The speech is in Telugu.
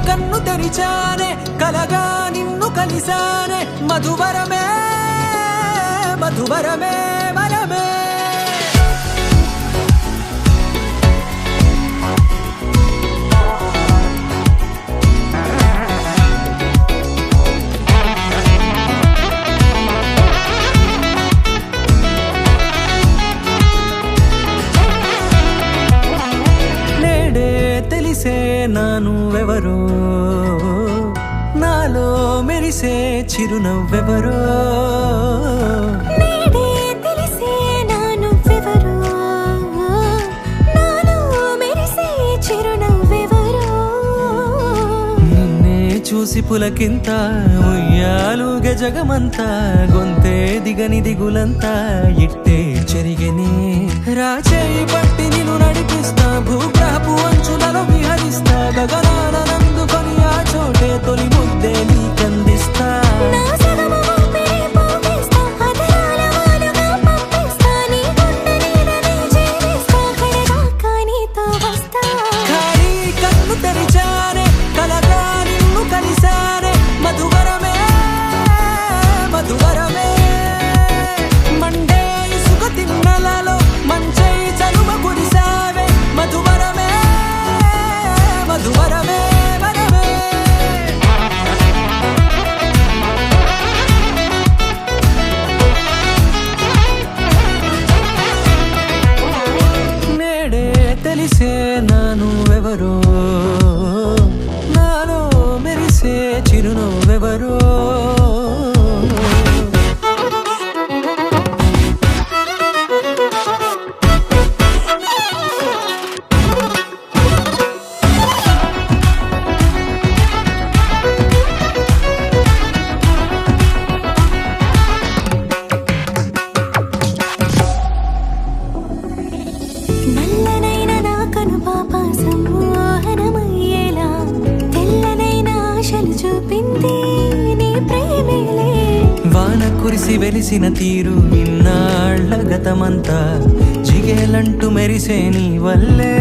కన్ను తెరిచానే కలగా నిన్ను కలిసానే మధువరమే మధువరమే వరమే తెలిసే నానువెవరో నాలో మెరిసే చిరునవ్వెవరో నేడే తెలిసే నానువెవరో నాలో మెరిసే చిరునవ్వెవరో నిన్నే చూసి పులకింత ఉయ్యాలుగే జగమంతా గొంతే దిగని దిగులంతా ఇట్టే చెరిగెనే రాచేయి పట్టి నిన్ను నడిపిస్తా భూగ్రహపు అంచులలో విహరిస్తా గగనాన నందుకొని ఆ చోటే తొలి ముద్దే నీకందిస్తా నా సగము ఊపిరి పోగిస్తా అధరాల వాలుగా పంపిస్తా నీ గుండె నీడనే చేరిస్తా కడదాకా నీతో వస్తా ఖాళీ కన్ను తెరిచానే కలగా నిన్ను కలిసానే మధువరమే మధువరమే మండే ఇసుక తిన్నలలో మంచై చలువ కురిసావే మధువరమే మధువరమే వరమే నేడే తెలిసే నానువెవరో నాలో మెరిసే చిరునవ్వెవరో నల్లనైన నా కనుపాప సమ్మోహనమయ్యేలా తెల్లనైన ఆశలు చూపింది నీ ప్రేమేలే వాన కురిసి వెలిసిన తీరు ఇన్నాళ్ల గతమంతా జిగేలంటూ మెరిసే నీ వల్లే